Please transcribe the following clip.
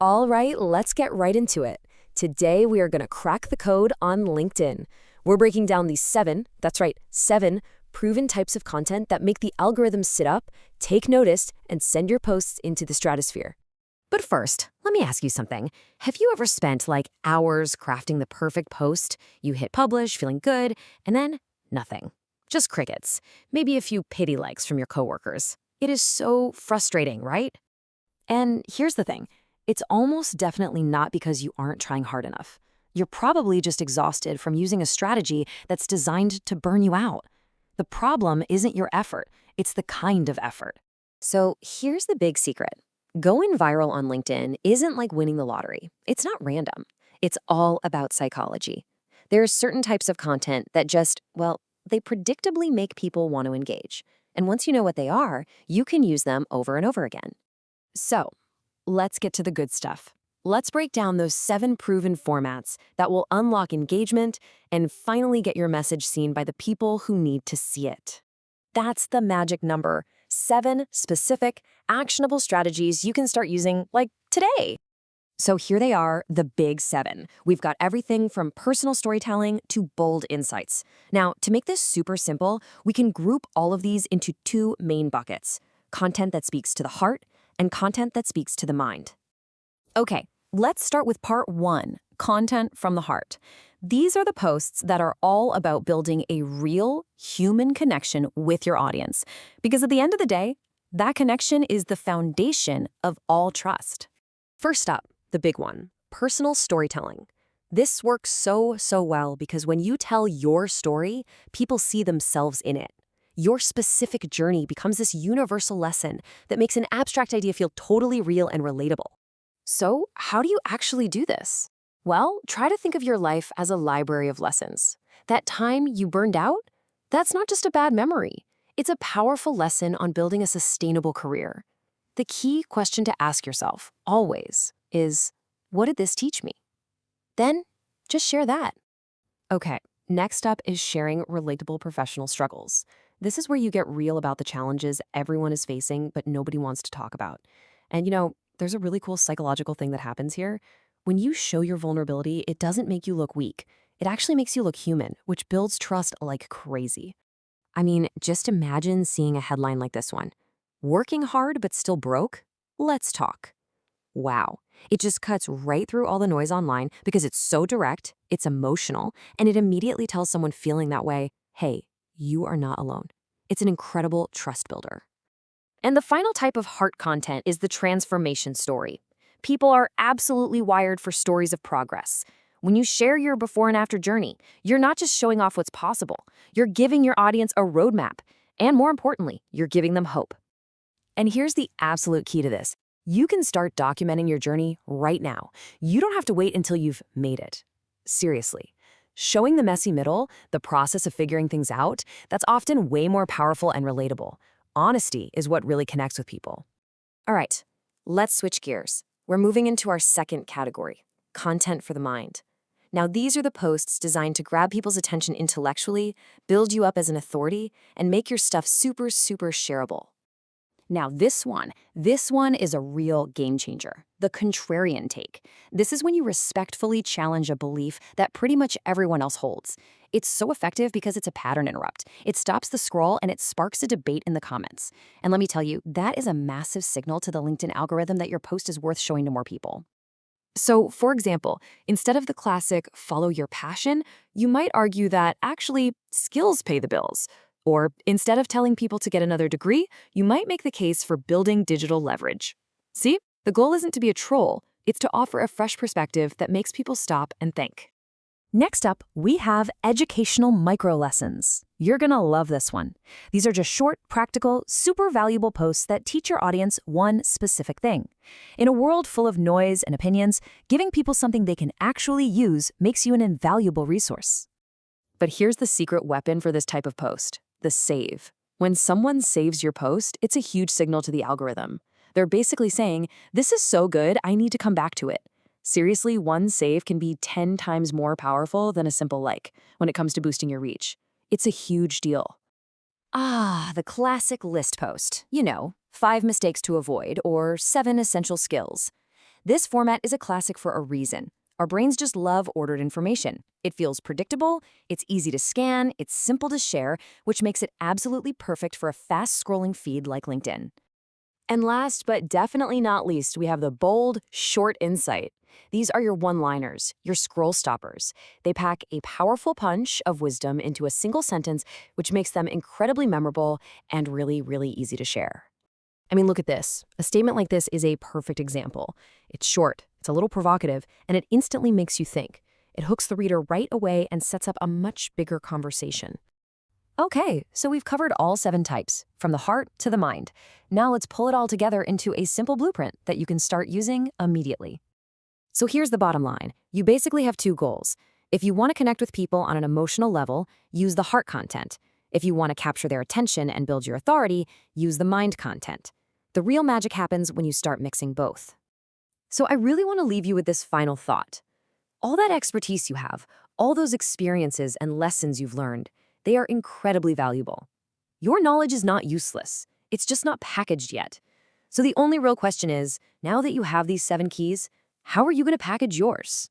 All right, let's get right into it. Today, we are going to crack the code on LinkedIn. We're breaking down these that's right, seven proven types of content that make the algorithms sit up, take notice, and send your posts into the stratosphere. But first, let me ask you something. Have you ever spent like hours crafting the perfect post? You hit publish, feeling good, and then nothing. Just crickets. Maybe a few pity likes from your coworkers. It is so frustrating, right? And here's the thing. It's almost definitely not because you aren't trying hard enough. You're probably just exhausted from using a strategy that's designed to burn you out. The problem isn't your effort, it's the kind of effort. So here's the big secret. Going viral on LinkedIn isn't like winning the lottery. It's not random. It's all about psychology. There are certain types of content that just, well, they predictably make people want to engage. And once you know what they are, you can use them over and over again. So, let's get to the good stuff. Let's break down those 7 proven formats that will unlock engagement and finally get your message seen by the people who need to see it. That's the magic number. 7 specific, actionable strategies you can start using, like, today. So here they are, the big 7. We've got everything from personal storytelling to bold insights. Now, to make this super simple, we can group all of these into 2 main buckets: content that speaks to the heart and content that speaks to the mind. Okay, let's start with part 1, content from the heart. These are the posts that are all about building a real human connection with your audience. Because at the end of the day, that connection is the foundation of all trust. First up, the big one, personal storytelling. This works so well because when you tell your story, people see themselves in it. Your specific journey becomes this universal lesson that makes an abstract idea feel totally real and relatable. So, how do you actually do this? Well, try to think of your life as a library of lessons. That time you burned out? That's not just a bad memory. It's a powerful lesson on building a sustainable career. The key question to ask yourself, always, is, what did this teach me? Then, just share that. Okay, next up is sharing relatable professional struggles. This is where you get real about the challenges everyone is facing, but nobody wants to talk about. And there's a really cool psychological thing that happens here. When you show your vulnerability, it doesn't make you look weak. It actually makes you look human, which builds trust like crazy. I mean, just imagine seeing a headline like this one. Working hard but still broke? Let's talk. Wow. It just cuts right through all the noise online because it's so direct, it's emotional, and it immediately tells someone feeling that way, hey, you are not alone. It's an incredible trust builder. And the final type of heart content is the transformation story. People are absolutely wired for stories of progress. When you share your before and after journey, you're not just showing off what's possible. You're giving your audience a roadmap. And more importantly, you're giving them hope. And here's the absolute key to this. You can start documenting your journey right now. You don't have to wait until you've made it. Seriously. Showing the messy middle, the process of figuring things out, that's often way more powerful and relatable. Honesty is what really connects with people. All right, let's switch gears. We're moving into our second category, content for the mind. Now, these are the posts designed to grab people's attention intellectually, build you up as an authority, and make your stuff super shareable. Now, this one is a real game changer, the contrarian take. This is when you respectfully challenge a belief that pretty much everyone else holds. It's so effective because it's a pattern interrupt. It stops the scroll and it sparks a debate in the comments. And let me tell you, that is a massive signal to the LinkedIn algorithm that your post is worth showing to more people. So, for example, instead of the classic follow your passion, you might argue that actually skills pay the bills. Or instead of telling people to get another degree, you might make the case for building digital leverage. See, the goal isn't to be a troll, it's to offer a fresh perspective that makes people stop and think. Next up, we have educational micro lessons. You're gonna love this one. These are just short, practical, super valuable posts that teach your audience one specific thing. In a world full of noise and opinions, giving people something they can actually use makes you an invaluable resource. But here's the secret weapon for this type of post. The save. When someone saves your post, it's a huge signal to the algorithm. They're basically saying, this is so good, I need to come back to it. Seriously, one save can be 10 times more powerful than a simple like when it comes to boosting your reach. It's a huge deal. Ah, the classic list post. 5 mistakes to avoid or 7 essential skills. This format is a classic for a reason. Our brains just love ordered information. It feels predictable, it's easy to scan, it's simple to share, which makes it absolutely perfect for a fast-scrolling feed like LinkedIn. And last but definitely not least, we have the bold, short insight. These are your one-liners, your scroll stoppers. They pack a powerful punch of wisdom into a single sentence, which makes them incredibly memorable and really, really easy to share. I mean, look at this. A statement like this is a perfect example. It's short, it's a little provocative, and it instantly makes you think. It hooks the reader right away and sets up a much bigger conversation. Okay, so we've covered all 7 types, from the heart to the mind. Now let's pull it all together into a simple blueprint that you can start using immediately. So here's the bottom line. You basically have 2 goals. If you want to connect with people on an emotional level, use the heart content. If you want to capture their attention and build your authority, use the mind content. The real magic happens when you start mixing both. So I really want to leave you with this final thought. All that expertise you have, all those experiences and lessons you've learned, they are incredibly valuable. Your knowledge is not useless. It's just not packaged yet. So the only real question is, now that you have these 7 keys, how are you going to package yours?